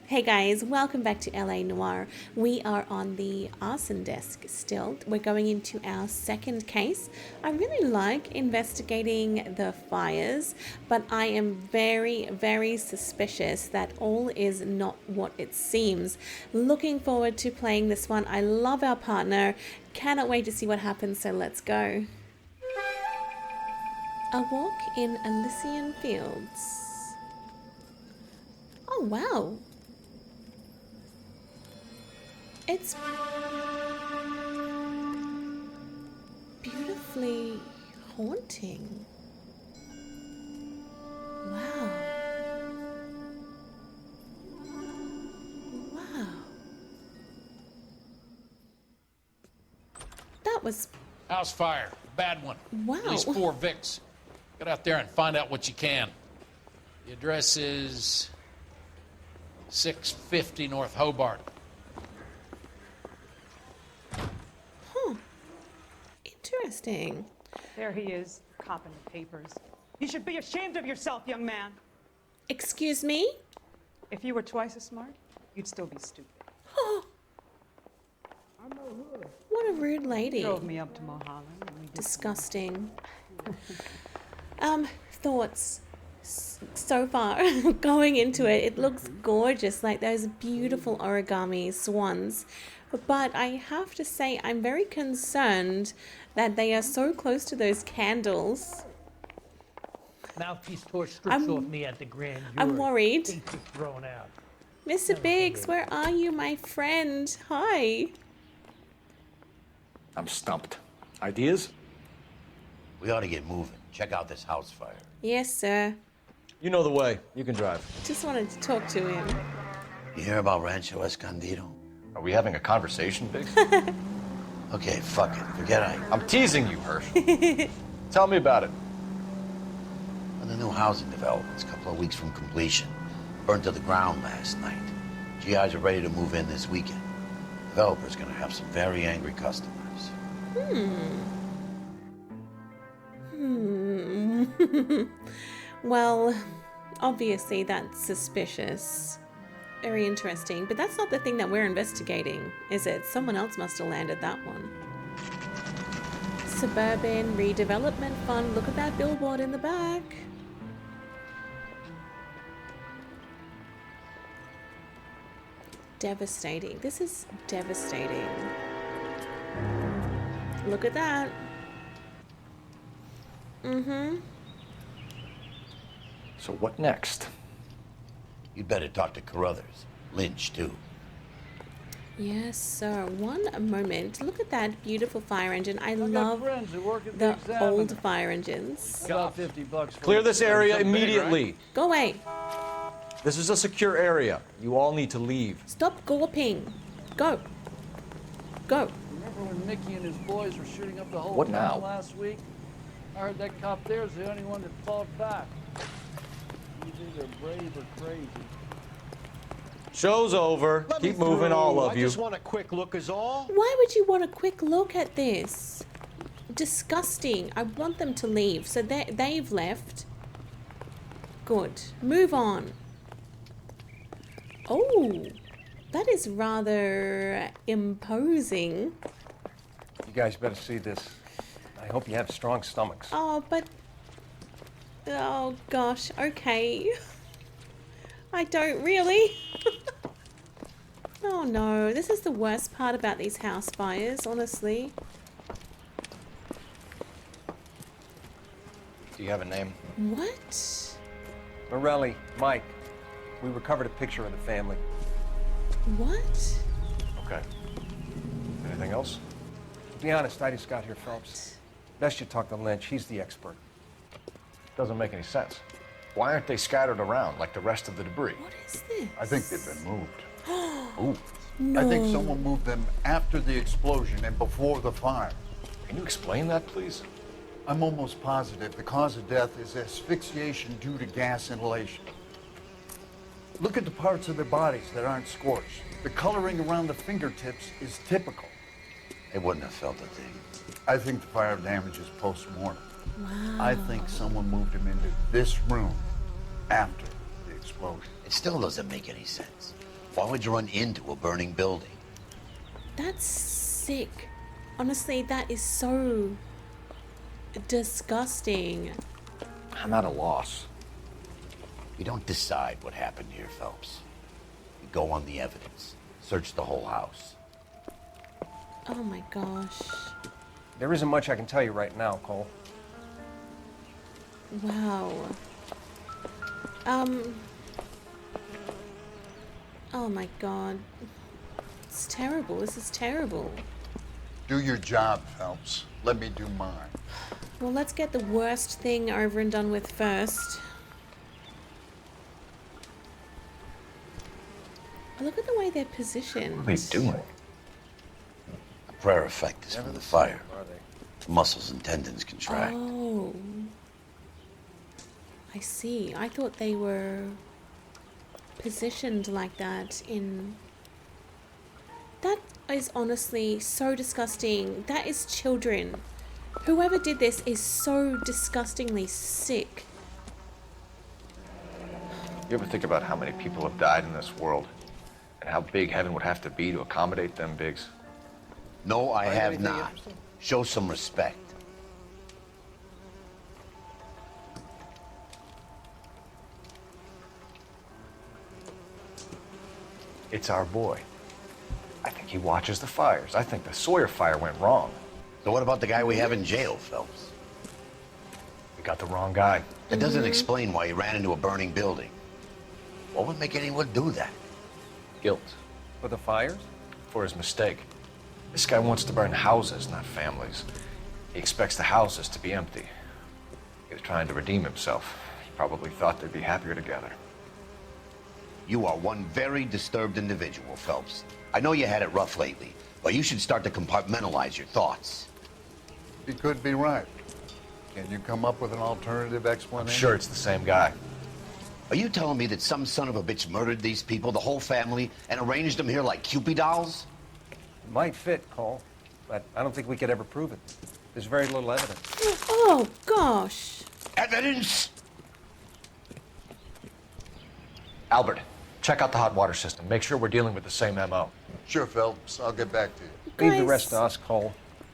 Hey guys, welcome back to LA Noire. We are on the arson desk still. We're going into our second case. I really like investigating the fires, but I am very suspicious that all is not what it seems. Looking forward to playing this one. I love our partner. Cannot wait to see what happens, so let's go. A walk in Elysian fields. Oh wow. It's beautifully haunting. Wow. Wow. That was... House fire. Bad one. Wow. At least 4 Vicks. Get out there and find out what you can. The address is 650 North Hobart. Interesting. There he is, copping the papers. You should be ashamed of yourself, young man. Excuse me? If you were twice as smart, you'd still be stupid. What a rude lady. Drove me up to Mulholland. And we did Disgusting. Thoughts so far going into it. It looks gorgeous, like those beautiful origami swans. But I have to say, I'm very concerned that they are so close to those candles. Mouthpiece tore strips off me at the grand jury. I'm worried. Things were thrown out. Mr. Biggs, where are you, my friend? Hi. I'm stumped. Ideas? We ought to get moving. Check out this house fire. Yes, sir. You know the way. You can drive. Just wanted to talk to him. You hear about Rancho Escondido? Are we having a conversation, Biggs? Okay, fuck it. Forget I'm teasing you, Hirsch. Tell me about it. On the new housing developments, a couple of weeks from completion. Burned to the ground last night. GIs are ready to move in this weekend. Developer's gonna have some very angry customers. Well, obviously that's suspicious. Very interesting, but that's not the thing that we're investigating, is it? Someone else must have landed that one. Suburban redevelopment fund. Look at that billboard in the back. Devastating. This is devastating. Look at that. So what next? You'd better talk to Carruthers. Lynch, too. Yes, sir. One moment. Look at that beautiful fire engine. I love friends who work at the Examiner. old fire engines. About $50 for Clear it. this area Something big, immediately. right? Go away. This is a secure area. You all need to leave. Stop gawping. Go. Go. Remember when Mickey and his boys were shooting up the whole What town now? last week? I heard that cop there's the only one that fought back. Either they're brave or crazy. Show's over. Keep moving, all of I you. just want a quick look is all. Why would you want a quick look at this? Disgusting. I want them to leave. So they've left. Good. Move on. Oh, that is rather imposing. You guys better see this. I hope you have strong stomachs. Oh, but... Oh, gosh. Okay. I don't really. Oh, no. This is the worst part about these house fires, honestly. Do you have a name? What? Morelli, Mike, we recovered a picture of the family. What? Okay. Anything else? To be honest, I just got here, Phelps. Best you talk to Lynch. He's the expert. Doesn't make any sense. Why aren't they scattered around like the rest of the debris? What is this? I think they've been moved. Ooh. No. I think someone moved them after the explosion and before the fire. Can you explain that, please? I'm almost positive the cause of death is asphyxiation due to gas inhalation. Look at the parts of their bodies that aren't scorched. The coloring around the fingertips is typical. They wouldn't have felt a thing. I think the fire damage is post-mortem. Wow. I think someone moved him into this room after the explosion. It still doesn't make any sense. Why would you run into a burning building? That's sick. Honestly, that is so disgusting. I'm at a loss. We don't decide what happened here, Phelps. We go on the evidence. Search the whole house. Oh my gosh. There isn't much I can tell you right now, Cole. Wow. Oh my god. It's terrible. This is terrible. Do your job, Phelps. Let me do mine. Well, let's get the worst thing over and done with first. Look at the way they're positioned. What are they doing? The prayer effect is from the fire. The muscles and tendons contract. Oh. I see. I thought they were positioned like that in... That is honestly so disgusting. That is children. Whoever did this is so disgustingly sick. You ever think about how many people have died in this world? And how big heaven would have to be to accommodate them bigs? No, I have anything not. interesting? Show some respect. It's our boy. I think he watches the fires. I think the Sawyer fire went wrong. So what about the guy we have in jail, Phelps? We got the wrong guy. That doesn't explain why he ran into a burning building. What would make anyone do that? Guilt. For the fires? For his mistake. This guy wants to burn houses, not families. He expects the houses to be empty. He was trying to redeem himself. He probably thought they'd be happier together. You are one very disturbed individual, Phelps. I know you had it rough lately, but you should start to compartmentalize your thoughts. He could be right. Can you come up with an alternative I'm explanation? sure it's the same guy. Are you telling me that some son of a bitch murdered these people, the whole family, and arranged them here like Cupid dolls? It might fit, Cole, but I don't think we could ever prove it. There's very little evidence. Oh gosh. Evidence? Albert, check out the hot water system. Make sure we're dealing with the same MO. Sure, Phelps. I'll get back to you. Leave the Guys. rest to us, Cole.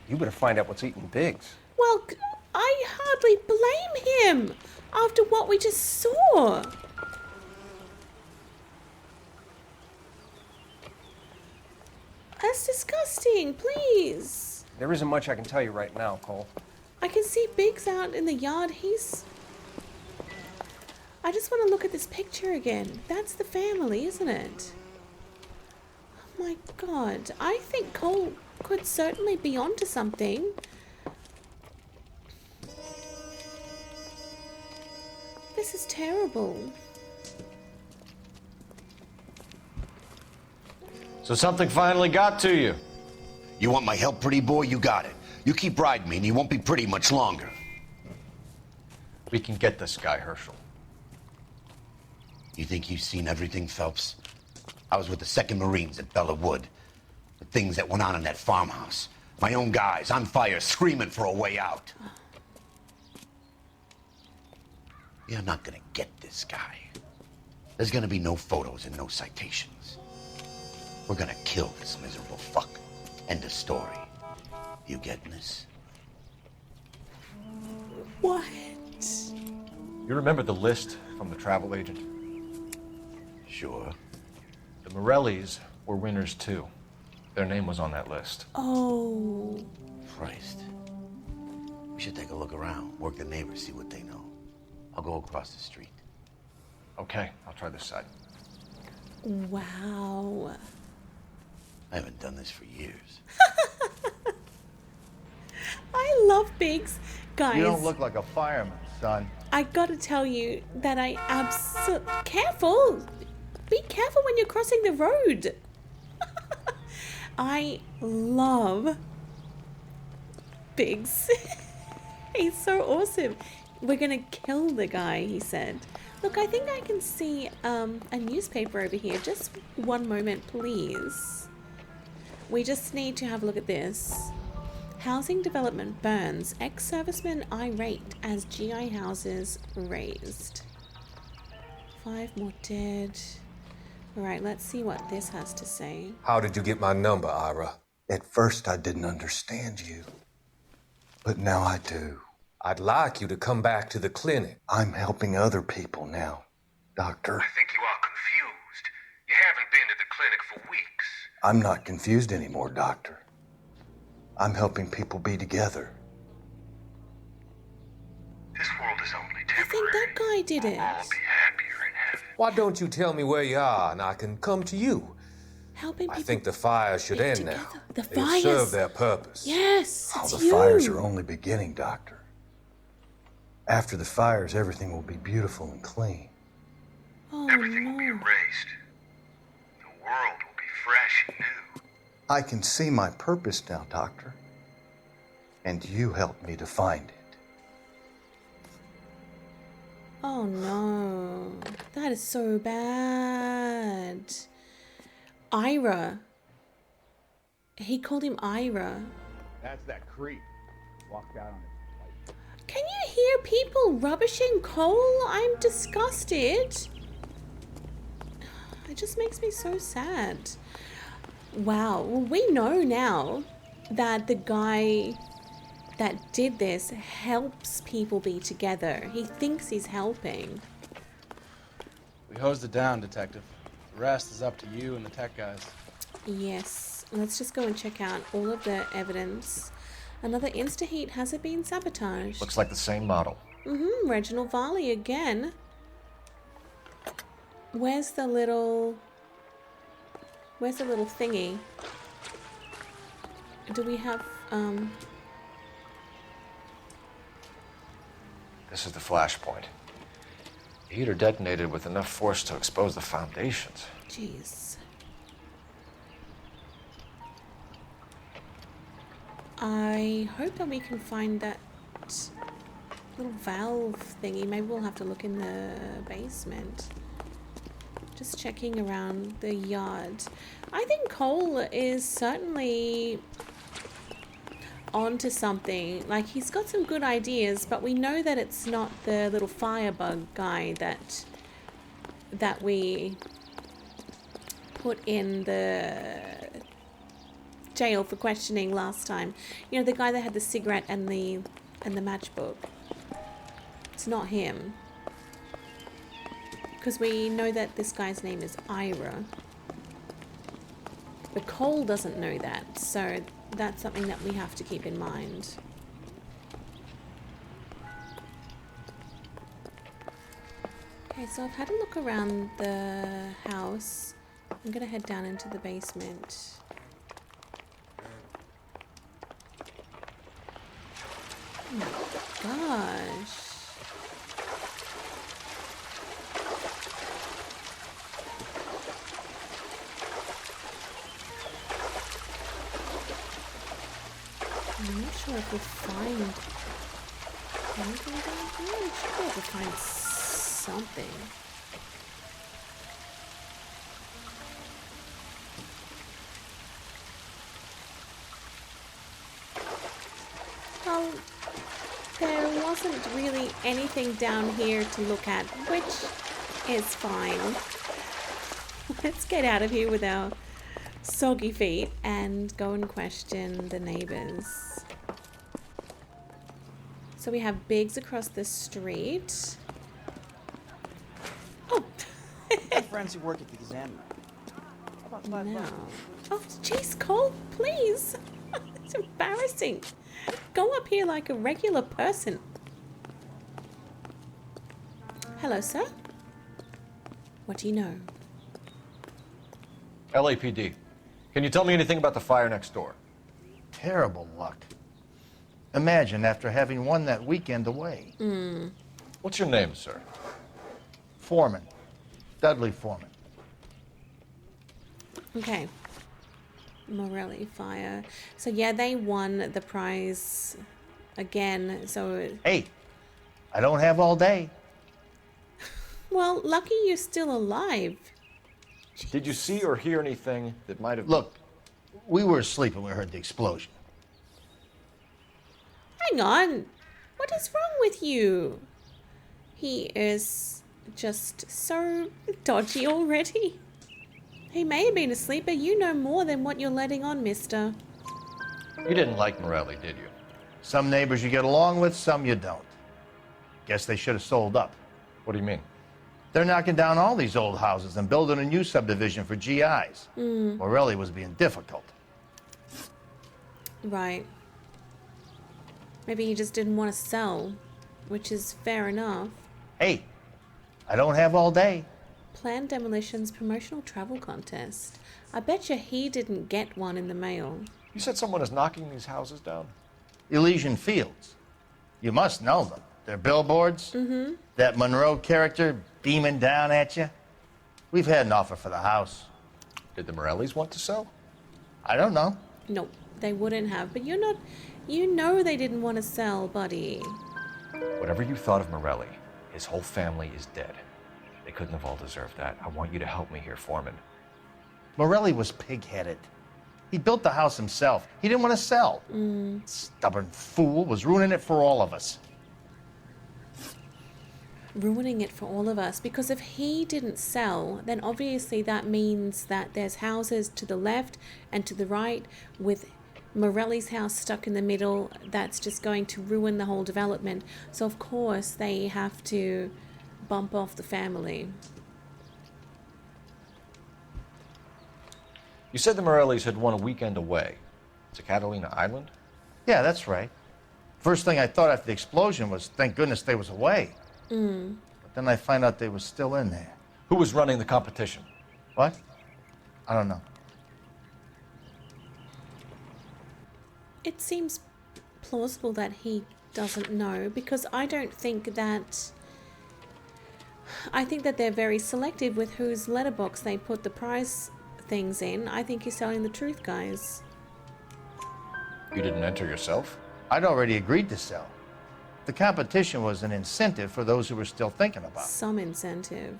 You better find out what's eating Biggs. Well, I hardly blame him after what we just saw. That's disgusting, please. There isn't much I can tell you right now, Cole. I can see Biggs out in the yard. I just want to look at this picture again. That's the family, isn't it? Oh my god. I think Cole could certainly be onto something. This is terrible. So something finally got to you. You want my help, pretty boy? You got it. You keep riding me and you won't be pretty much longer. We can get this guy, Herschel. You think you've seen everything, Phelps? I was with the 2nd Marines at Bella Wood. The things that went on in that farmhouse. My own guys on fire, screaming for a way out. You're not gonna get this guy. There's gonna be no photos and no citations. We're gonna kill this miserable fuck. End of story. You getting this? What? You remember the list from the travel agent? Sure. The Morellis were winners too. Their name was on that list. Oh. Christ. We should take a look around, work the neighbors, see what they know. I'll go across the street. Okay, I'll try this side. Wow. I haven't done this for years. I love Biggs. Guys, You don't look like a fireman, son. I gotta tell you that I careful. Be careful when you're crossing the road. I love Biggs. He's so awesome. We're gonna kill the guy, he said. Look, I think I can see a newspaper over here. Just one moment, please. We just need to have a look at this. Housing development burns. Ex-servicemen irate as GI houses razed. 5 more dead. All right, let's see what this has to say. How did you get my number, Ira? At first, I didn't understand you. But now I do. I'd like you to come back to the clinic. I'm helping other people now, Doctor. I think you are confused. You haven't been to the clinic for weeks. I'm not confused anymore, Doctor. I'm helping people be together. This world is only I temporary. think that guy did it. We'll all be happier in heaven. Why don't you tell me where you are and I can come to you? Helping people. I think the fire should get end together. now. The They've fires. served their purpose. Yes, Oh, it's the you. fires are only beginning, Doctor. After the fires, everything will be beautiful and clean. Oh, Everything will be no. erased. The world will be fresh and new. I can see my purpose now, Doctor. And you helped me to find it. Oh no, that is so bad. Ira. He called him Ira. That's that creep. Walked out on his pipe. Can you hear people rubbishing coal? I'm disgusted. It just makes me so sad. Wow, well, we know now that the guy that did this helps people be together. He thinks he's helping. We hosed it down, Detective. The rest is up to you and the tech guys. Yes, let's just go and check out all of the evidence. Another Instaheat, has it been sabotaged? Looks like the same model. Reginald Varley again. Where's the little thingy? Do we have, This is the flashpoint. The heater detonated with enough force to expose the foundations. Jeez. I hope that we can find that little valve thingy. Maybe we'll have to look in the basement. Just checking around the yard. I think Cole is certainly onto something. Like, he's got some good ideas, but we know that it's not the little firebug guy that we put in the jail for questioning last time. You know, the guy that had the cigarette and the matchbook. It's not him. Because we know that this guy's name is Ira. But Cole doesn't know that, so that's something that we have to keep in mind. Okay, so I've had a look around the house. I'm gonna head down into the basement. Oh my gosh. I'm not sure if we'll find anything down here. We should be able to find something. Well, there wasn't really anything down here to look at, which is fine. Let's get out of here with our soggy feet and go and question the neighbors. So we have Biggs across the street. Oh! My friends who work at the Examiner. How about $5? No. Oh, jeez, Cole, please. It's embarrassing. Go up here like a regular person. Hello, sir. What do you know? LAPD. Can you tell me anything about the fire next door? Terrible luck. Imagine after having won that weekend away. What's your name, sir? Foreman. Dudley Foreman. Okay. Morelli Fire. So yeah, they won the prize again. So Hey, I don't have all day. well, lucky you're still alive. Did you see or hear anything that might have... Look, we were asleep when we heard the explosion. Hang on. What is wrong with you? He is just so dodgy already. He may have been asleep, but you know more than what you're letting on, mister. You didn't like Morelli, did you? Some neighbors you get along with, some you don't. Guess they should have sold up. What do you mean? They're knocking down all these old houses and building a new subdivision for GIs. Morelli was being difficult. Right. Maybe he just didn't want to sell, which is fair enough. Hey, I don't have all day. Planned Demolition's promotional travel contest. I bet you he didn't get one in the mail. You said someone is knocking these houses down? Elysian Fields. You must know them. They're billboards. That Monroe character beaming down at you. We've had an offer for the house. Did the Morellis want to sell? I don't know. No, they wouldn't have. But you're not... You know they didn't want to sell, buddy. Whatever you thought of Morelli, his whole family is dead. They couldn't have all deserved that. I want you to help me here, Foreman. Morelli was pig-headed. He built the house himself. He didn't want to sell. Stubborn fool was ruining it for all of us. Ruining it for all of us, because if he didn't sell, then obviously that means that there's houses to the left and to the right with Morelli's house stuck in the middle. That's just going to ruin the whole development. So of course they have to bump off the family. You said the Morellis had won a weekend away to Catalina Island? Yeah, that's right. First thing I thought after the explosion was, thank goodness they was away. But then I find out they was still in there. Who was running the competition? What? I don't know. It seems plausible that he doesn't know, because I don't think that... I think that they're very selective with whose letterbox they put the prize things in. I think you're telling the truth, guys. You didn't enter yourself? I'd already agreed to sell. The competition was an incentive for those who were still thinking about it. Some incentive.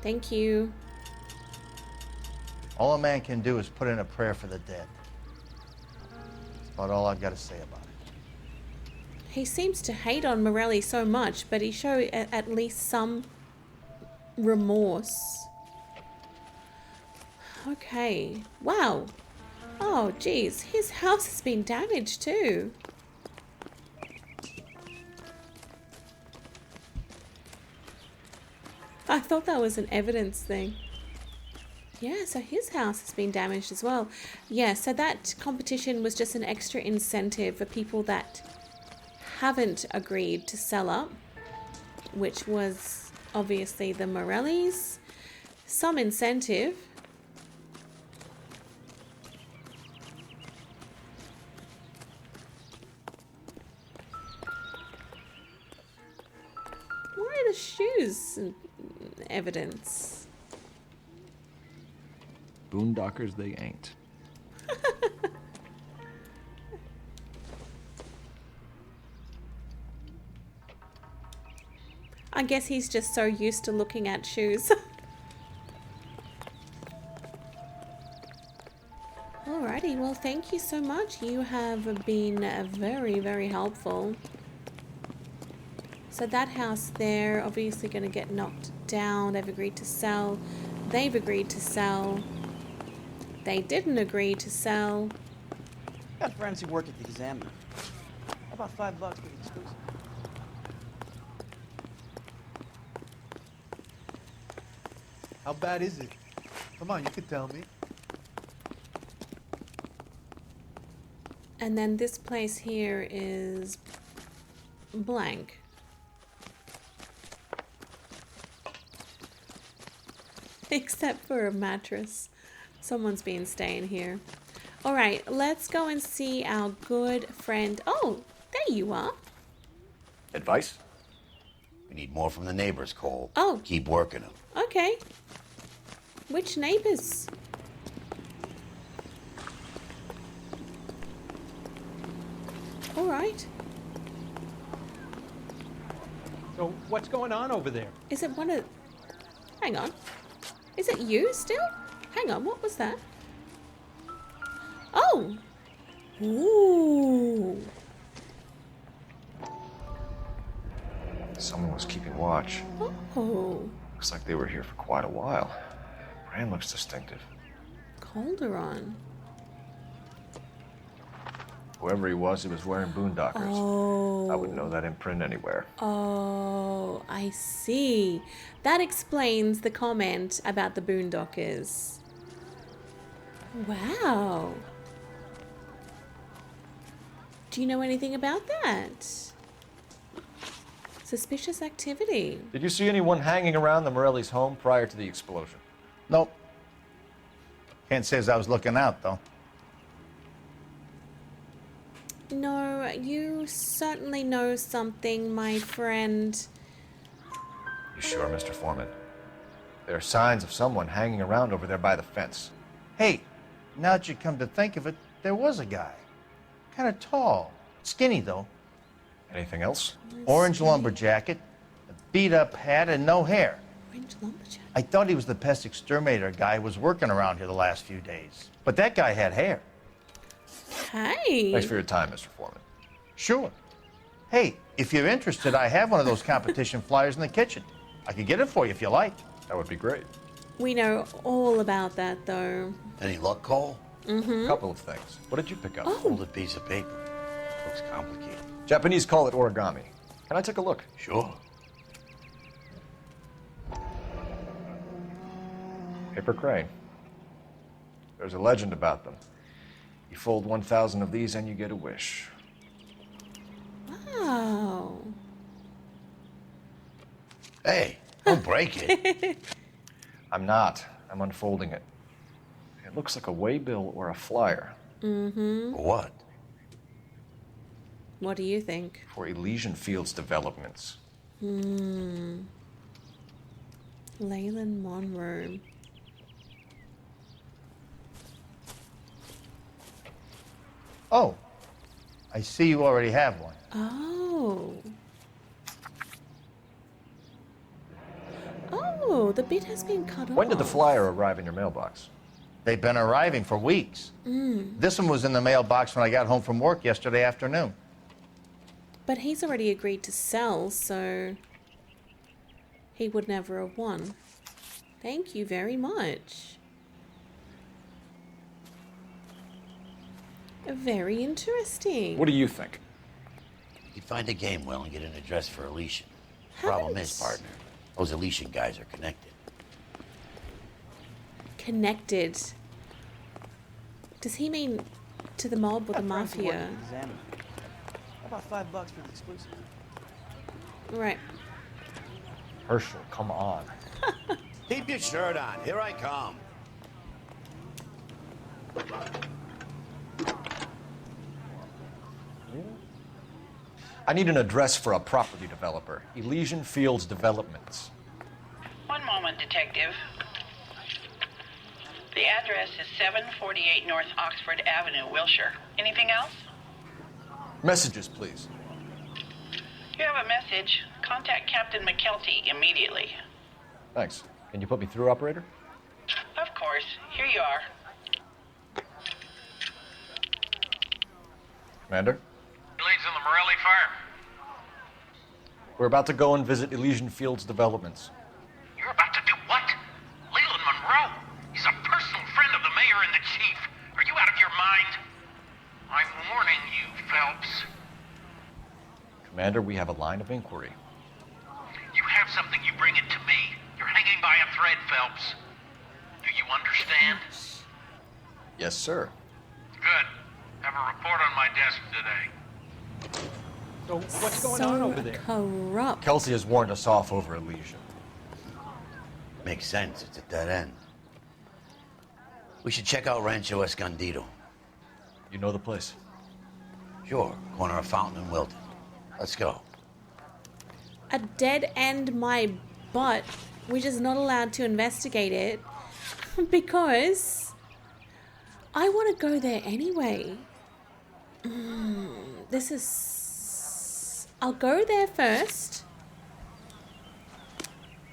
Thank you. All a man can do is put in a prayer for the dead. That's about all I've got to say about it. He seems to hate on Morelli so much, but he showed at least some remorse. Okay. Wow. Oh, geez. His house has been damaged too. I thought that was an evidence thing. Yeah, so his house has been damaged as well. Yeah, so that competition was just an extra incentive for people that haven't agreed to sell up, which was obviously the Morellis. Some incentive. Why are the shoes evidence? Boondockers they ain't. I guess he's just so used to looking at shoes. Alrighty, well thank you so much. You have been very, very helpful. So that house there, obviously going to get knocked down. They've agreed to sell. They've agreed to sell. They didn't agree to sell. Got friends who work at the Examiner. How about $5 for the exclusive? How bad is it? Come on, you can tell me. And then this place here is blank. Except for a mattress. Someone's been staying here. Alright, let's go and see our good friend. Oh, there you are. Advice? We need more from the neighbors, Cole. Oh. Keep working them. Okay. Which neighbors? Alright. So what's going on over there? Is it one of... Hang on. Is it you still? Hang on, what was that? Oh! Ooh! Someone was keeping watch. Oh! Looks like they were here for quite a while. Crane looks distinctive. Calderon. Whoever he was wearing boondockers. Oh. I would know that imprint anywhere. Oh, I see. That explains the comment about the boondockers. Wow. Do you know anything about that? Suspicious activity. Did you see anyone hanging around the Morelli's home prior to the explosion? Nope. Can't say as I was looking out, though. No, you certainly know something, my friend. You sure, Mr. Foreman? There are signs of someone hanging around over there by the fence. Hey, now that you come to think of it, there was a guy. Kind of tall. Skinny, though. Anything else? Orange lumber jacket, a beat-up hat, and no hair. Orange lumberjack. I thought he was the pest exterminator guy who was working around here the last few days. But that guy had hair. Hey. Thanks for your time, Mr. Foreman. Sure. Hey, if you're interested, I have one of those competition flyers in the kitchen. I could get it for you if you like. That would be great. We know all about that, though. Any luck, Cole? Mm-hmm. A couple of things. What did you pick up? Oh. Folded piece of paper. Looks complicated. Japanese call it origami. Can I take a look? Sure. Paper crane. There's a legend about them. You fold 1,000 of these and you get a wish. Wow. Hey, don't break it. I'm not. I'm unfolding it. It looks like a waybill or a flyer. Mm-hmm. What? What do you think? For Elysian Fields developments. Leyland Monroe. Oh, I see you already have one. Oh. Oh, the bit has been cut off. When did the flyer arrive in your mailbox? They've been arriving for weeks. This one was in the mailbox when I got home from work yesterday afternoon. But he's already agreed to sell, so he would never have won. Thank you very much. Very interesting. What do you think? You'd find a game well and get an address for Elysian. Problem is, partner, those Elysian guys are connected. Connected. Does he mean to the mob or the mafia? How about $5 for the exclusive? Right. Herschel, come on. Keep your shirt on. Here I come. I need an address for a property developer. Elysian Fields Developments. One moment, detective. The address is 748 North Oxford Avenue, Wilshire. Anything else? Messages, please. You have a message. Contact Captain McKelty immediately. Thanks. Can you put me through, operator? Of course. Here you are. Commander? Leads in the Morelli fire. We're about to go and visit Elysian Fields Developments. You're about to do what? Leland Monroe? He's a personal friend of the mayor and the chief. Are you out of your mind? I'm warning you, Phelps. Commander, we have a line of inquiry. You have something, you bring it to me. You're hanging by a thread, Phelps. Do you understand? Yes, sir. Good. Have a report on my desk today. So what's going So on over there? corrupt. Kelsey has warned us off over Elysian. Makes sense. It's a dead end. We should check out Rancho Escondido. You know the place? Sure. Corner of Fountain and Wilton. Let's go. A dead end my butt. We're just not allowed to investigate it because I want to go there anyway. This is... I'll go there first,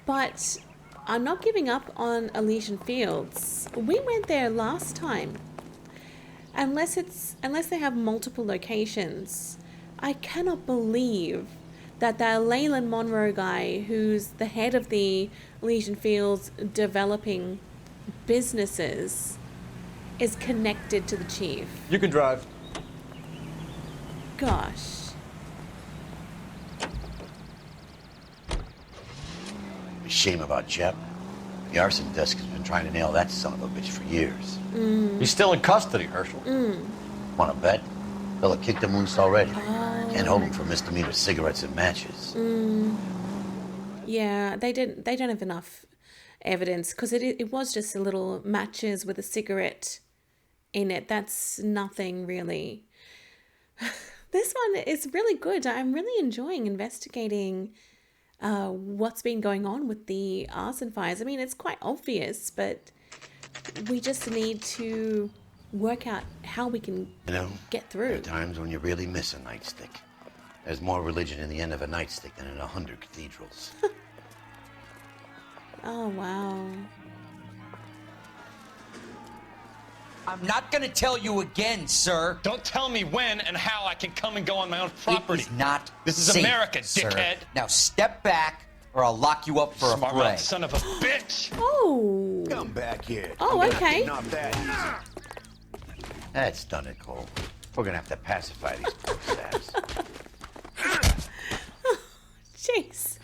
but I'm not giving up on Elysian Fields. We went there last time. Unless they have multiple locations. I cannot believe that the Leyland Monroe guy, who's the head of the Elysian Fields developing businesses is connected to the chief. You can drive. Gosh. A shame about Jep. The arson desk has been trying to nail that son of a bitch for years. He's still in custody, Herschel. Want to bet? They'll have kicked him loose already. Can't hold him for misdemeanor cigarettes and matches. Yeah, they don't have enough evidence because it was just a little matches with a cigarette in it. That's nothing really. This one is really good. I'm really enjoying investigating what's been going on with the arson fires. I mean, it's quite obvious, but we just need to work out how we can get through. There are times when you really miss a nightstick. There's more religion in the end of a nightstick than in 100 cathedrals. Oh, wow. I'm not gonna tell you again, sir. Don't tell me when and how I can come and go on my own property. It is not This is safe, America, sir. dickhead. Now step back, or I'll lock you up for a Smart fray. mouth son of a bitch. Oh. Come back here. Oh, okay. Not that easy. That's done it, Cole. We're gonna have to pacify these poor saps. Jeez.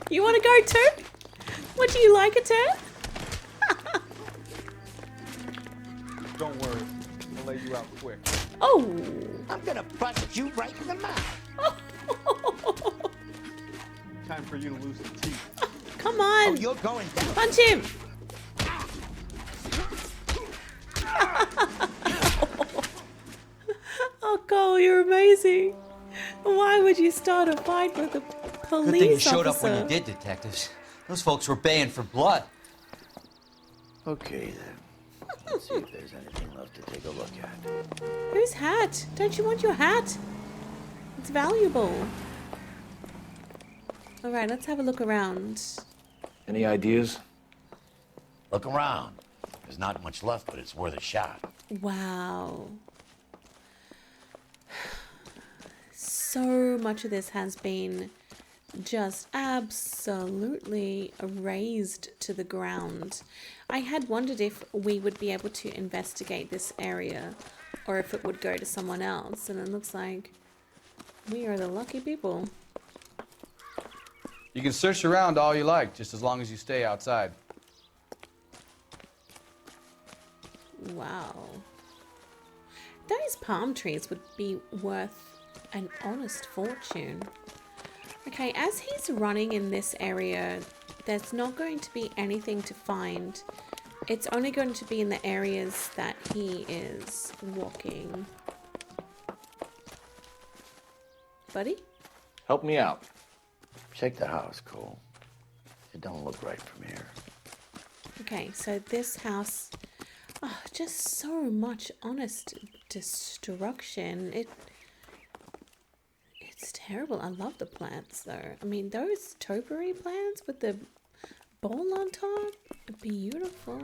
You want to go too? Would you like a turn? Don't worry. I'll lay you out quick. Oh. I'm gonna bust you right in the mouth. Time for you to lose the teeth. Come on. Oh, you're going down. Punch him. Oh, Cole, you're amazing. Why would you start a fight with a police Good thing you showed officer? up when you did, detectives. Those folks were baying for blood. Okay, then. Let's see if there's anything left to take a look at. Whose hat? Don't you want your hat? It's valuable. All right, let's have a look around. Any ideas? Look around. There's not much left, but it's worth a shot. Wow. So much of this has been just absolutely razed to the ground. I had wondered if we would be able to investigate this area or if it would go to someone else, and it looks like we are the lucky people. You can search around all you like, just as long as you stay outside. Wow. Those palm trees would be worth an honest fortune. Okay, as he's running in this area, there's not going to be anything to find. It's only going to be in the areas that he is walking. Buddy? Help me out. Check the house, Cole. It don't look right from here. Okay, so this house... Oh, just so much honest destruction. It's terrible. I love the plants, though. I mean, those topiary plants with the bowl on top, beautiful.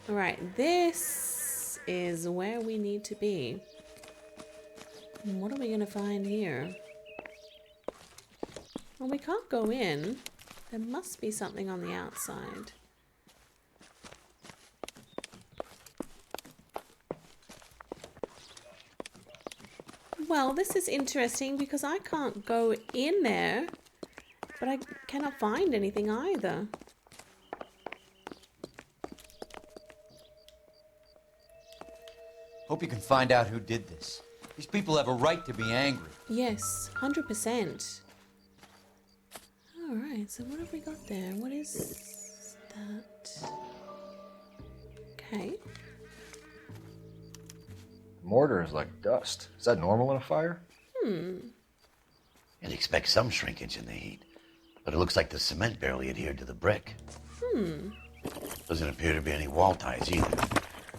All right, this is where we need to be. What are we going to find here? Well, we can't go in. There must be something on the outside. Well, this is interesting because I can't go in there, but I cannot find anything either. Hope you can find out who did this. These people have a right to be angry. Yes, 100%. All right, so what have we got there? What is that? Okay. Mortar is like dust. Is that normal in a fire? You'd expect some shrinkage in the heat, but it looks like the cement barely adhered to the brick. Doesn't appear to be any wall ties either.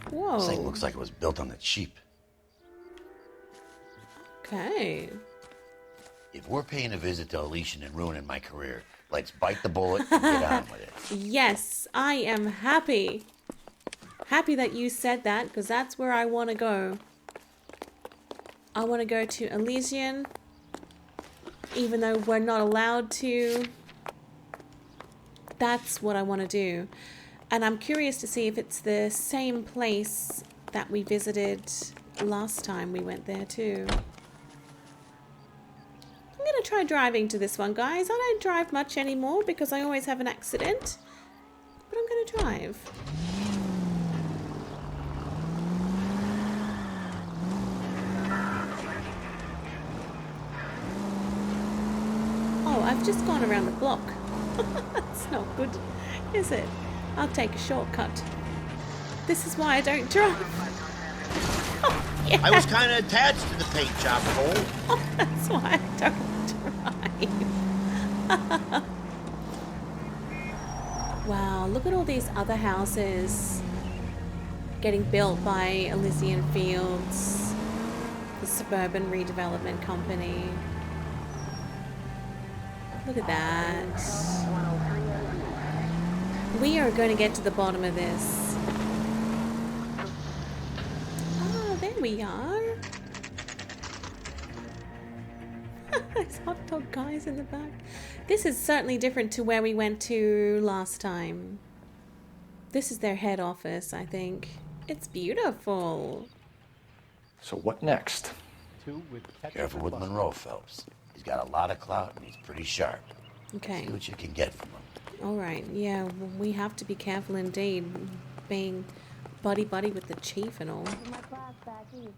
Whoa. This thing looks like it was built on the cheap. Okay. If we're paying a visit to Elysian and ruining my career, let's bite the bullet and get on with it. Yes, I am happy. Happy that you said that, because that's where I want to go. I want to go to Elysian, even though we're not allowed to. That's what I want to do. And I'm curious to see if it's the same place that we visited last time we went there too. I'm going to try driving to this one, guys. I don't drive much anymore because I always have an accident. But I'm going to drive. Oh, I've just gone around the block. That's not good, is it? I'll take a shortcut. This is why I don't drive. Oh, yeah. I was kind of attached to the paint job hole. Oh, that's why I don't drive. Wow, look at all these other houses getting built by Elysian Fields, the suburban redevelopment company. Look at that. We are going to get to the bottom of this. Oh, there we are. There's hot dog guys in the back. This is certainly different to where we went to last time. This is their head office, I think. It's beautiful. So what next? Careful with Monroe, Phelps. He's got a lot of clout and he's pretty sharp. Okay. See what you can get from him. All right. Yeah, we have to be careful indeed, being buddy-buddy with the chief and all. My class back east.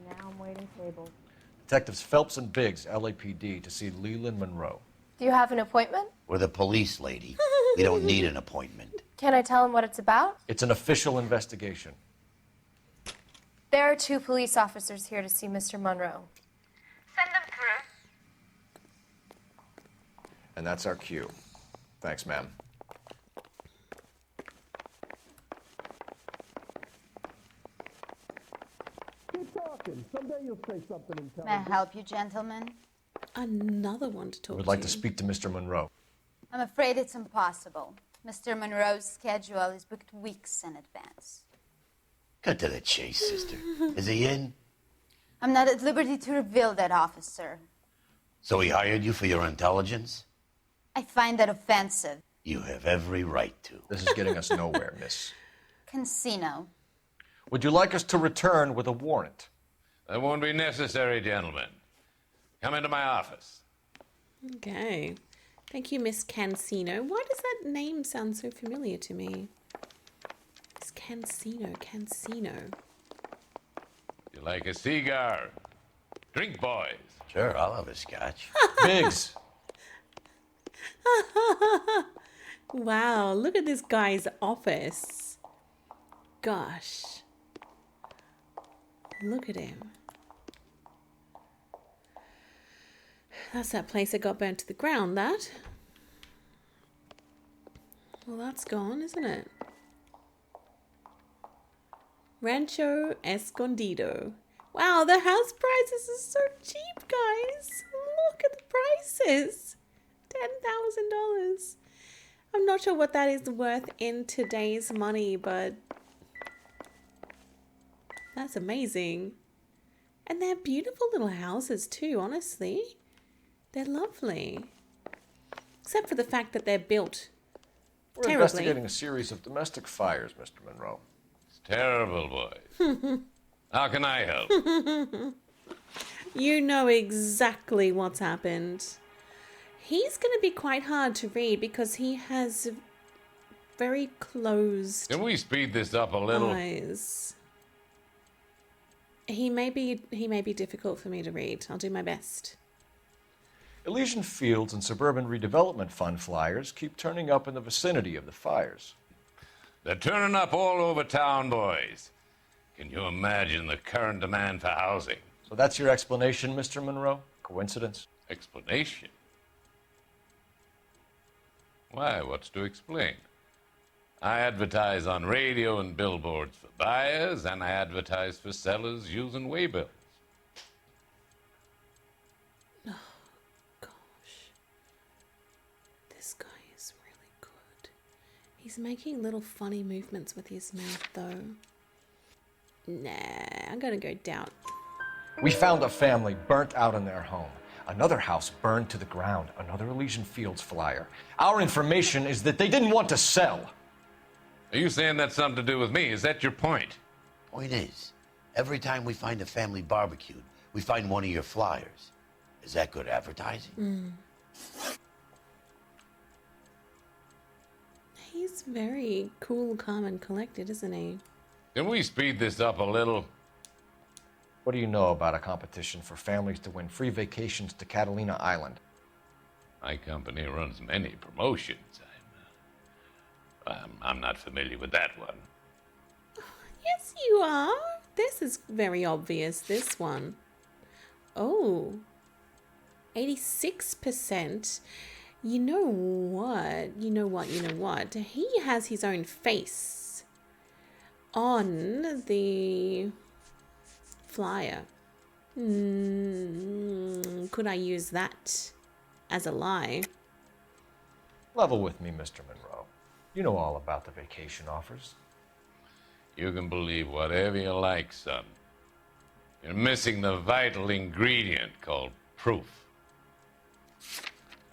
Now I'm waiting tables. Detectives Phelps and Biggs, LAPD, to see Leland Monroe. Do you have an appointment? We're the police, lady. We don't need an appointment. Can I tell him what it's about? It's an official investigation. There are 2 police officers here to see Mr. Monroe. Send them through. And that's our cue. Thanks, ma'am. Keep talking. Someday you'll say something intelligent. May I help you, gentlemen? Another one to talk I would to. like to speak to Mr. Monroe. I'm afraid it's impossible. Mr. Monroe's schedule is booked weeks in advance. Cut to the chase, sister. Is he in? I'm not at liberty to reveal that, officer. So he hired you for your intelligence? I find that offensive. You have every right to. This is getting us nowhere, miss. Casino. Would you like us to return with a warrant? That won't be necessary, gentlemen. Come into my office. Okay. Thank you, Miss Cancino. Why does that name sound so familiar to me? Miss Cancino. You like a cigar? Drink, boys. Sure, I'll have a scotch. Biggs. Wow, look at this guy's office. Gosh. Look at him. That's that place that got burnt to the ground, that. Well, that's gone, isn't it? Rancho Escondido. Wow, the house prices are so cheap, guys. Look at the prices. $10,000. I'm not sure what that is worth in today's money, but that's amazing. And they're beautiful little houses too, honestly. They're lovely. Except for the fact that they're built We're terribly. investigating a series of domestic fires, Mr. Monroe. It's terrible, boys. How can I help? You know exactly what's happened. He's going to be quite hard to read because he has very closed Can we speed this up a little? eyes. He may be difficult for me to read. I'll do my best. Elysian Fields and Suburban Redevelopment Fund flyers keep turning up in the vicinity of the fires. They're turning up all over town, boys. Can you imagine the current demand for housing? So that's your explanation, Mr. Monroe? Coincidence? Explanation? Why, what's to explain? I advertise on radio and billboards for buyers, and I advertise for sellers using waybills. Oh, gosh. This guy is really good. He's making little funny movements with his mouth, though. Nah, I'm gonna go doubt. We found a family burnt out in their home. Another house burned to the ground. Another Elysian Fields flyer. Our information is that they didn't want to sell. Are you saying that's something to do with me? Is that your point? Point is, every time we find a family barbecued, we find one of your flyers. Is that good advertising? He's very cool, calm, and collected, isn't he? Can we speed this up a little? What do you know about a competition for families to win free vacations to Catalina Island? My company runs many promotions. I'm not familiar with that one. Yes, you are. This is very obvious, this one. Oh. 86%. You know what? You know what? You know what? He has his own face on the flyer. Could I use that as a lie? Level with me, Mr. Monroe. You know all about the vacation offers. You can believe whatever you like, son. You're missing the vital ingredient called proof.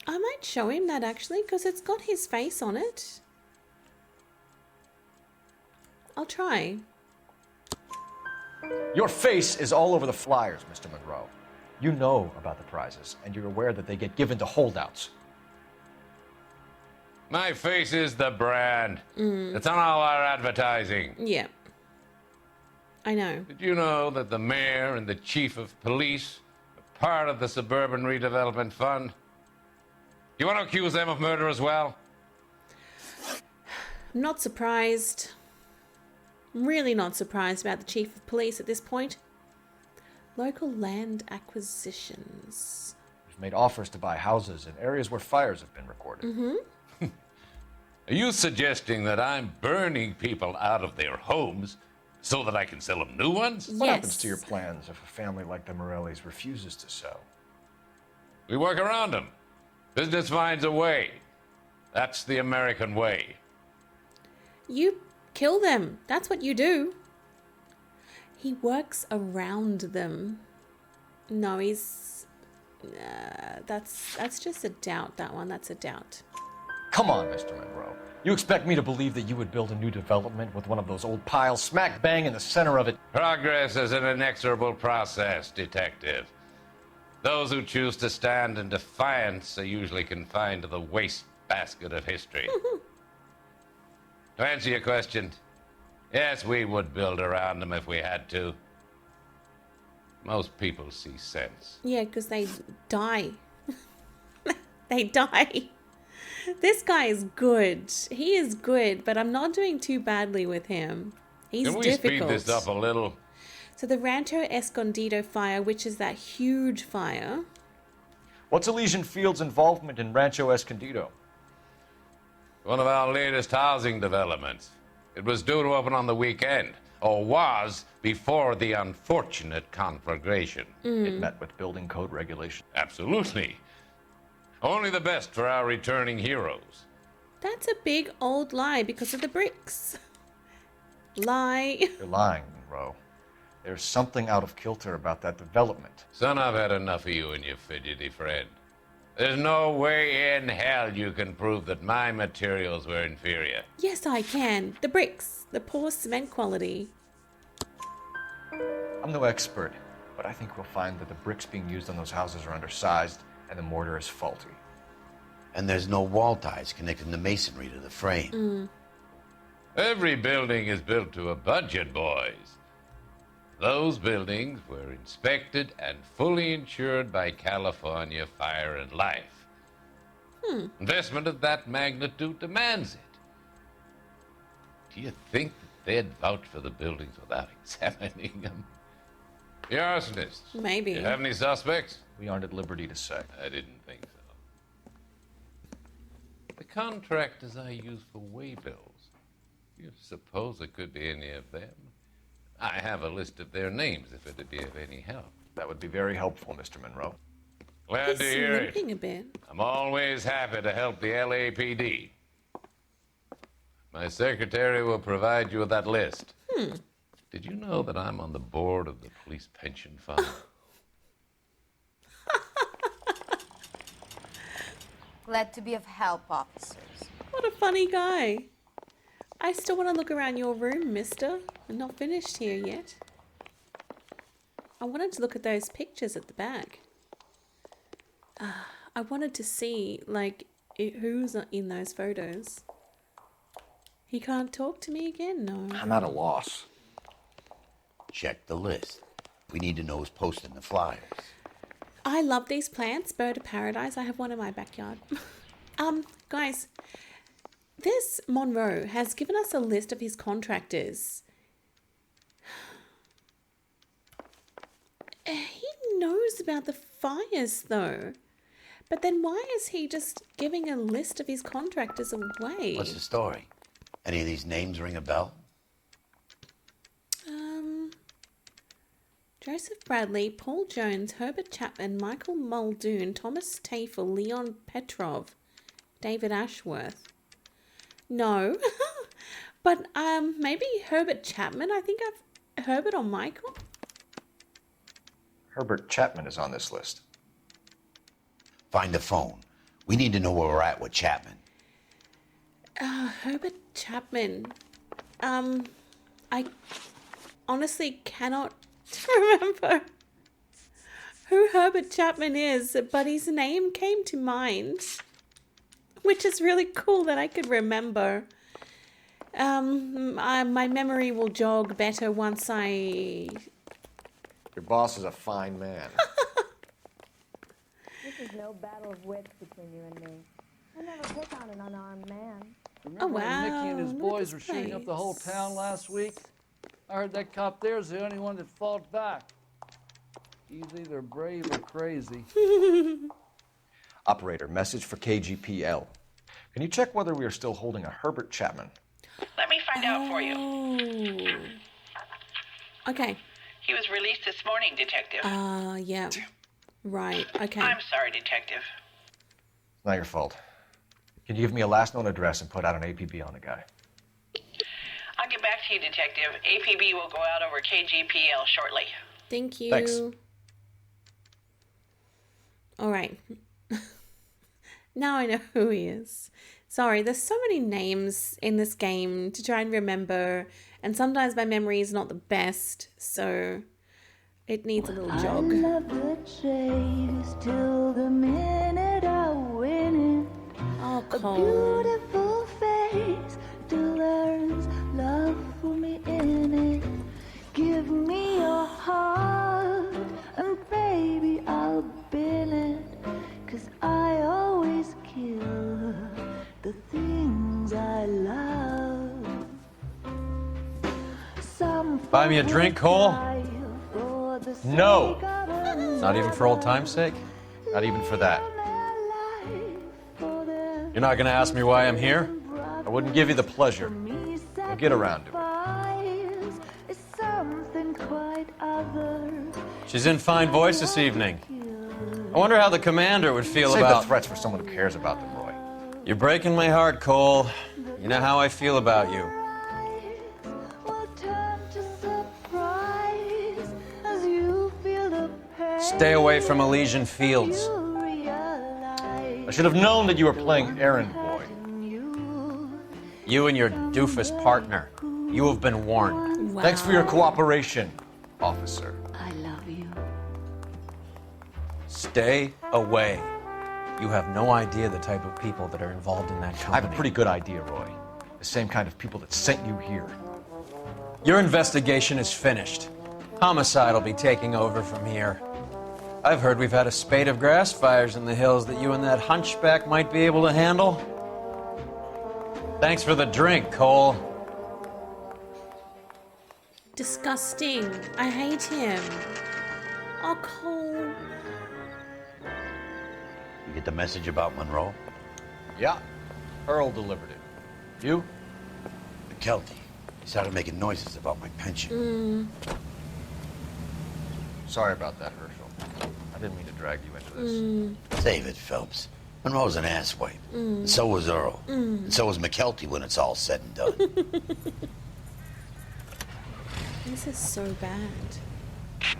I might show him that actually, because it's got his face on it. I'll try. Your face is all over the flyers, Mr. Monroe. You know about the prizes, and you're aware that they get given to holdouts. My face is the brand. It's on all our advertising. Yeah. I know. Did you know that the mayor and the chief of police are part of the Suburban Redevelopment Fund? You want to accuse them of murder as well? I'm not surprised. I'm really not surprised about the chief of police at this point. Local land acquisitions. You've made offers to buy houses in areas where fires have been recorded. Are you suggesting that I'm burning people out of their homes so that I can sell them new ones? What happens to your plans if a family like the Morellis refuses to sell? We work around them. Business finds a way. That's the American way. You kill them. That's what you do. He works around them. No, he's... that's just a doubt, that one. That's a doubt. Come on, Mr. Monroe. You expect me to believe that you would build a new development with one of those old piles smack bang in the center of it? Progress is an inexorable process, Detective. Those who choose to stand in defiance are usually confined to the wastebasket of history. To answer your question, yes, we would build around them if we had to. Most people see sense. Yeah, because they die. They die. This guy is good. He is good, but I'm not doing too badly with him. He's Can we difficult. speed this up a little? So the Rancho Escondido fire, which is that huge fire. What's Elysian Field's involvement in Rancho Escondido? One of our latest housing developments. It was due to open on the weekend, or was before the unfortunate conflagration. It met with building code regulations. Absolutely. Only the best for our returning heroes. That's a big old lie because of the bricks. Lie. You're lying, Monroe. There's something out of kilter about that development. Son, I've had enough of you and your fidgety friend. There's no way in hell you can prove that my materials were inferior. Yes, I can. The bricks. The poor cement quality. I'm no expert, but I think we'll find that the bricks being used on those houses are undersized and the mortar is faulty. And there's no wall ties connecting the masonry to the frame. Every building is built to a budget, boys. Those buildings were inspected and fully insured by California Fire and Life. Investment of that magnitude demands it. Do you think that they'd vouch for the buildings without examining them? The arsonists. Maybe. You have any suspects? We aren't at liberty to say. I didn't think so. The contractors I use for waybills. You suppose it could be any of them? I have a list of their names if it'd be of any help. That would be very helpful, Mr. Monroe. Glad He's to hear it. limping a bit. I'm always happy to help the LAPD. My secretary will provide you with that list. Did you know that I'm on the board of the police pension fund? Glad to be of help, officers. What a funny guy. I still want to look around your room, mister. I'm not finished here yet. I wanted to look at those pictures at the back. I wanted to see, like, who's in those photos. He can't talk to me again? No. I'm at a loss. Check the list. We need to know who's posting the flyers. I love these plants. Bird of paradise. I have one in my backyard. Guys, this Monroe has given us a list of his contractors. He knows about the fires, though. But then why is he just giving a list of his contractors away? What's the story? Any of these names ring a bell? Joseph Bradley, Paul Jones, Herbert Chapman, Michael Muldoon, Thomas Tafel, Leon Petrov, David Ashworth. No. But maybe Herbert Chapman. I think I've Herbert or Michael. Herbert Chapman is on this list. Find the phone. We need to know where we're at with Chapman. Herbert Chapman. I honestly cannot remember who Herbert Chapman is, but his name came to mind, which is really cool that I could remember. My memory will jog better once I... Your boss is a fine man. This is no battle of wits between you and me. I never pick on an unarmed man. Remember when Mickey and his boys were shooting up the whole town last week? I heard that cop there's the only one that fought back. He's either brave or crazy. Operator, message for KGPL. Can you check whether we are still holding a Herbert Chapman? Let me find out for you. Okay. He was released this morning, Detective. Yeah. Right, okay. I'm sorry, Detective. It's not your fault. Can you give me a last known address and put out an APB on the guy? I'll get back to you, Detective. APB will go out over KGPL shortly. Thank you. Thanks. All right. Now I know who he is. Sorry, there's so many names in this game to try and remember, and sometimes my memory is not the best, so it needs a little jog. I love the chase till the minute I win it. Oh, a beautiful face still learns love for me in it. Give me your heart and baby I'll bill it. 'Cause I always kill the things I love. Some Buy me a drink, Cole? No. Not even for old time's sake? Not even for that. You're not gonna ask me why I'm here? I wouldn't give you the pleasure. We'll get around to it. Something quite other. She's in fine voice this evening. I wonder how the commander would feel Save about... the threats for someone who cares about them, Roy. You're breaking my heart, Cole. You know how I feel about you. Stay away from Elysian Fields. I should have known that you were playing errand boy. You and your doofus partner. You have been warned. Wow. Thanks for your cooperation, officer. I love you. Stay away. You have no idea the type of people that are involved in that company. I have a pretty good idea, Roy. The same kind of people that sent you here. Your investigation is finished. Homicide will be taking over from here. I've heard we've had a spate of grass fires in the hills that you and that hunchback might be able to handle. Thanks for the drink, Cole. Disgusting. I hate him. Oh, Cole. You get the message about Monroe? Yeah. Earl delivered it. You? McKelty. He started making noises about my pension. Sorry about that, Herschel. I didn't mean to drag you into this. Save it, Phelps. Monroe's an asswipe. And so was Earl. And so was McKelty when it's all said and done. This is so bad.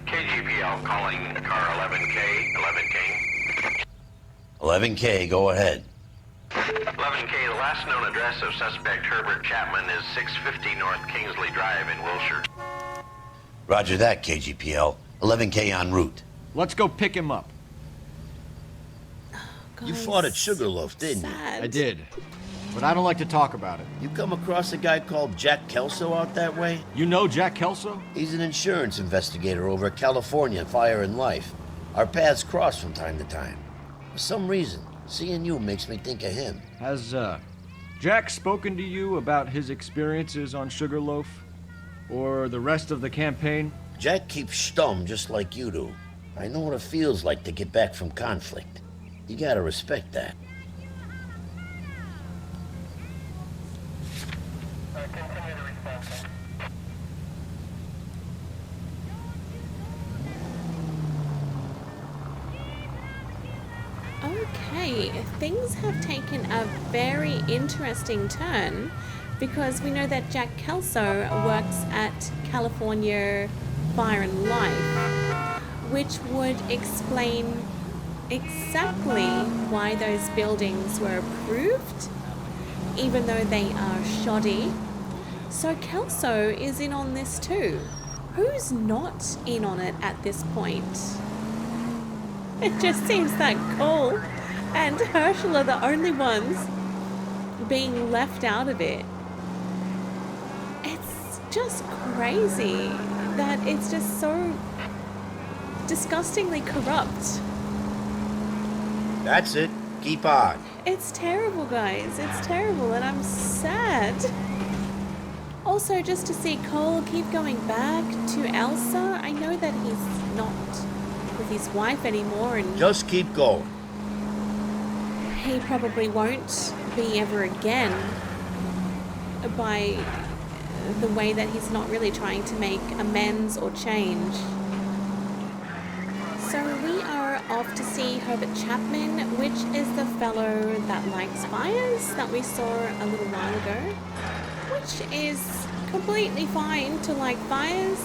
KGPL calling car 11K, 11K. 11K, go ahead. 11K, the last known address of suspect Herbert Chapman is 650 North Kingsley Drive in Wilshire. Roger that, KGPL. 11K en route. Let's go pick him up. You fought at Sugarloaf, didn't you? I did, but I don't like to talk about it. You come across a guy called Jack Kelso out that way? You know Jack Kelso? He's an insurance investigator over at California Fire and Life. Our paths cross from time to time. For some reason, seeing you makes me think of him. Has, Jack spoken to you about his experiences on Sugarloaf? Or the rest of the campaign? Jack keeps stum just like you do. I know what it feels like to get back from conflict. You gotta respect that. Okay, things have taken a very interesting turn because we know that Jack Kelso works at California Fire and Life, which would explain exactly why those buildings were approved, even though they are shoddy. So Kelso is in on this too. Who's not in on it at this point? It just seems that Cole and Herschel are the only ones being left out of it. It's just crazy that it's just so disgustingly corrupt. That's it. Keep on. It's terrible, guys. It's terrible, and I'm sad. Also, just to see Cole keep going back to Elsa, I know that he's not with his wife anymore, and just keep going. He probably won't be ever again by the way that he's not really trying to make amends or change. So we are off to see Herbert Chapman, which is the fellow that likes fires that we saw a little while ago, which is completely fine to like fires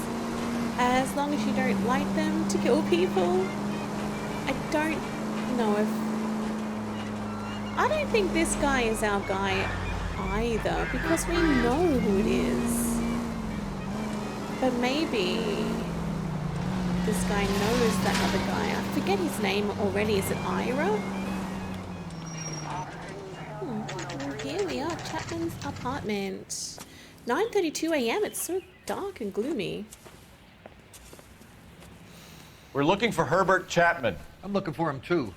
as long as you don't light them to kill people. I don't think this guy is our guy either, because we know who it is. But maybe this guy knows that other guy. I forget his name already. Is it Ira? Well, here we are, Chapman's apartment. 9:32 a.m. It's so dark and gloomy. We're looking for Herbert Chapman. I'm looking for him too.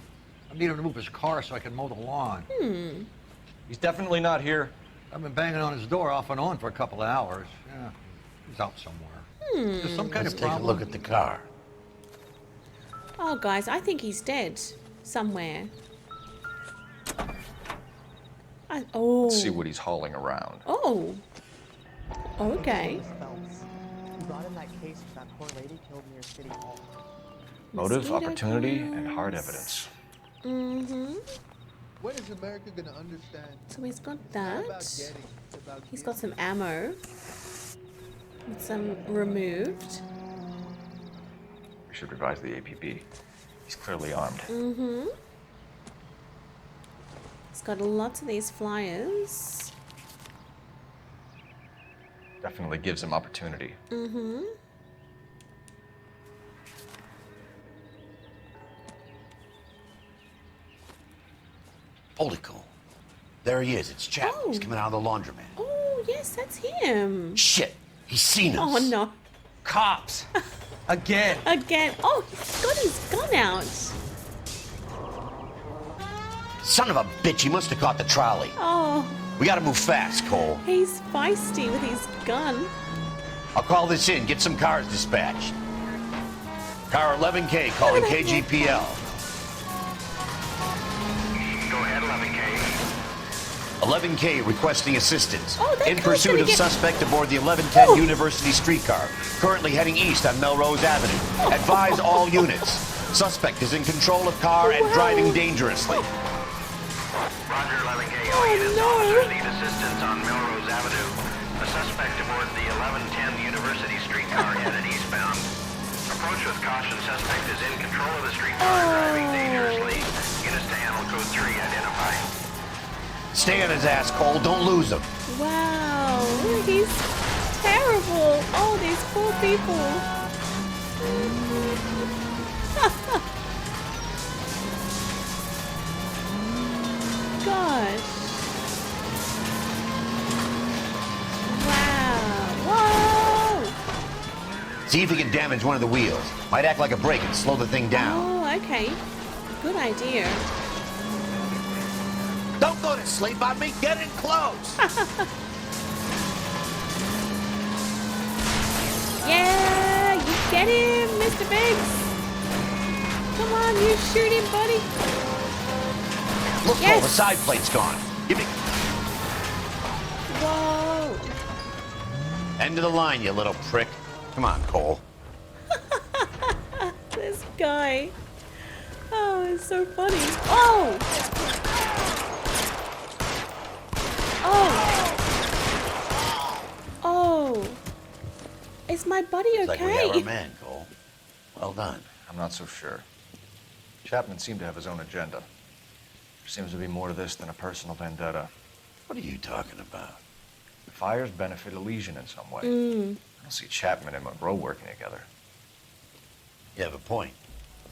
I need him to move his car so I can mow the lawn. He's definitely not here. I've been banging on his door off and on for a couple of hours. Yeah, he's out somewhere. There's some kind Let's of take problem. a look at the car. Oh, guys, I think he's dead somewhere. Let's see what he's hauling around. Oh. Okay. Phelps. He brought in that case with that poor lady killed near City Hall. Motive, opportunity, and hard evidence. Mm-hmm. When is America gonna understand? So he's got that. He's got some ammo. And some removed. We should revise the APB. He's clearly armed. Mm-hmm. He's got lots of these flyers. Definitely gives him opportunity. Mm-hmm. Holy cool. There he is. It's Chapman. He's coming out of the laundromat. Oh, yes, that's him. Shit. He's seen us. Oh, no. Cops. Again. Again. Oh, he's got his gun out. Son of a bitch. He must have caught the trolley. Oh, We gotta move fast, Cole. he's feisty with his gun. I'll call this in. Get some cars dispatched. Car 11K calling KGPL. Go ahead, 11K. 11K requesting assistance. Oh, that in car's pursuit gonna of get- suspect aboard the 1110 University streetcar. Currently heading east on Melrose Avenue. Advise all units. Suspect is in control of car and driving dangerously. Roger, 11K. All units, officers need assistance on Melrose Avenue. A suspect aboard the 1110 University streetcar headed eastbound. Approach with caution. Suspect is in control of the streetcar and driving dangerously. Units to handle code 3 identified. Stay on his ass, Cole. Don't lose him. Wow, he's terrible. Oh, these poor people. Gosh. Wow. Whoa. See if he can damage one of the wheels. Might act like a brake and slow the thing down. Oh, okay. Good idea. Don't go to sleep on me. Get in close. Yeah, you get him, Mr. Biggs. Come on, you shoot him, buddy. Look, Yes. Cole, the side plate's gone. Give me... Whoa. End of the line, you little prick. Come on, Cole. This guy. Oh, it's so funny. Oh! Oh! Oh! Is my buddy okay? Looks like we have our man, Cole. Well done. I'm not so sure. Chapman seemed to have his own agenda. There seems to be more to this than a personal vendetta. What are you talking about? The fires benefit Elysian in some way. Mm. I don't see Chapman and Monroe working together. You have a point.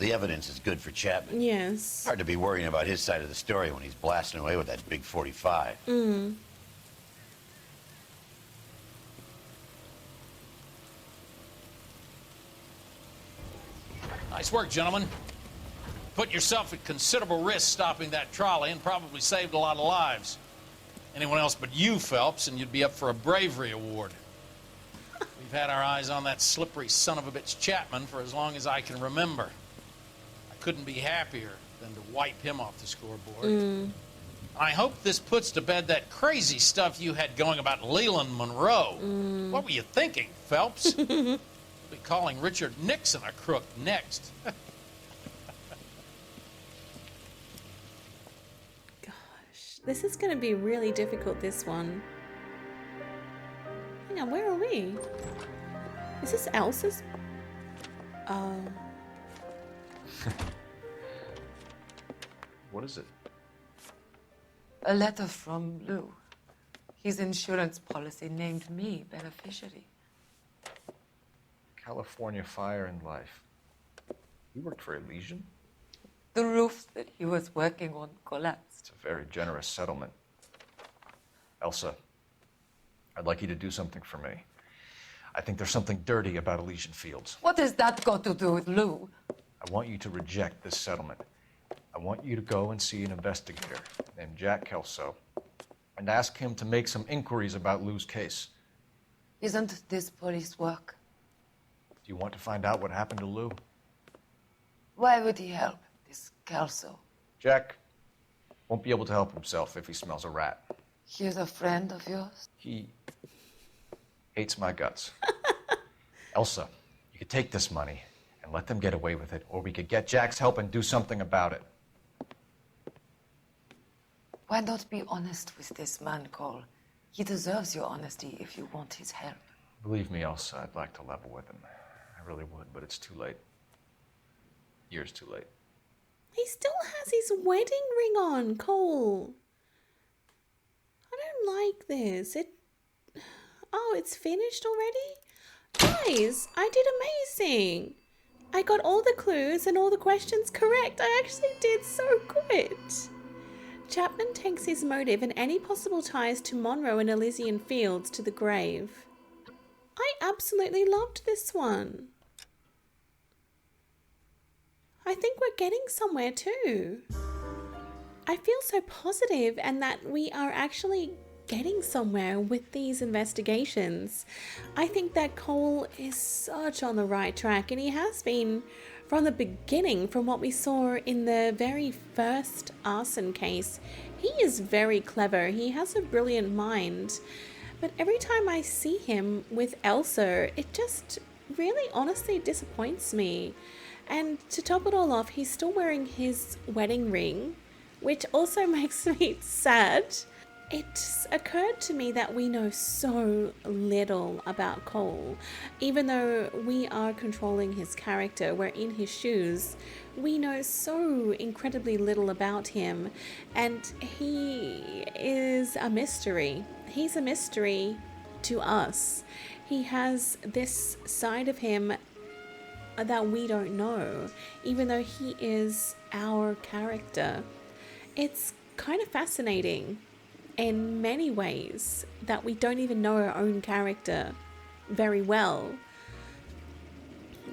The evidence is good for Chapman. Yes. Hard to be worrying about his side of the story when he's blasting away with that big 45. Mm. Nice work, gentlemen. Put yourself at considerable risk stopping that trolley and probably saved a lot of lives. Anyone else but you, Phelps, and you'd be up for a bravery award. We've had our eyes on that slippery son of a bitch Chapman for as long as I can remember. I couldn't be happier than to wipe him off the scoreboard. Mm. I hope this puts to bed that crazy stuff you had going about Leland Monroe. Mm. What were you thinking, Phelps? We'll be calling Richard Nixon a crook next. This is going to be really difficult, this one. Hang on, where are we? Is this Elsa's? Oh. What is it? A letter from Lou. His insurance policy named me beneficiary. California Fire and Life. You worked for Elysian? The roof that he was working on collapsed. It's a very generous settlement. Elsa, I'd like you to do something for me. I think there's something dirty about Elysian Fields. What has that got to do with Lou? I want you to reject this settlement. I want you to go and see an investigator named Jack Kelso and ask him to make some inquiries about Lou's case. Isn't this police work? Do you want to find out what happened to Lou? Why would he help, this Kelso? Jack won't be able to help himself if he smells a rat. He is a friend of yours? He hates my guts. Elsa, you could take this money and let them get away with it, or we could get Jack's help and do something about it. Why not be honest with this man, Cole? He deserves your honesty if you want his help. Believe me, Elsa, I'd like to level with him. I really would, but it's too late. Years too late. He still has his wedding ring on, Cole. I don't like this. Oh, it's finished already? Guys, I did amazing. I got all the clues and all the questions correct. I actually did so good. Chapman takes his motive and any possible ties to Monroe and Elysian Fields to the grave. I absolutely loved this one. I think we're getting somewhere too. I feel so positive and that we are actually getting somewhere with these investigations. I think that Cole is such on the right track, and he has been from the beginning, from what we saw in the very first arson case. He is very clever. He has a brilliant mind. But every time I see him with Elsa, it just really honestly disappoints me. And to top it all off, he's still wearing his wedding ring, which also makes me sad. It's occurred to me that we know so little about Cole. Even though we are controlling his character, we're in his shoes, we know so incredibly little about him, and he is a mystery. He's a mystery to us. He has this side of him that we don't know, even though he is our character. It's kind of fascinating in many ways that we don't even know our own character very well.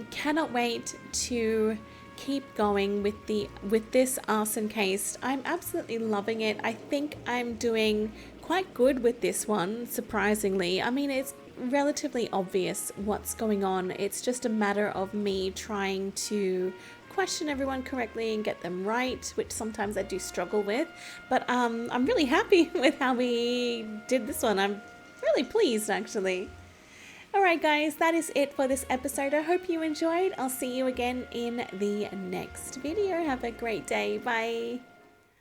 Cannot wait to keep going with this arson case. I'm absolutely loving it. I think I'm doing quite good with this one, surprisingly. I mean, it's relatively obvious what's going on. It's just a matter of me trying to question everyone correctly and get them right, which sometimes I do struggle with, but I'm really happy with how we did this one. I'm really pleased, actually. Alright guys, that is it for this episode. I hope you enjoyed. I'll see you again in the next video. Have a great day. Bye.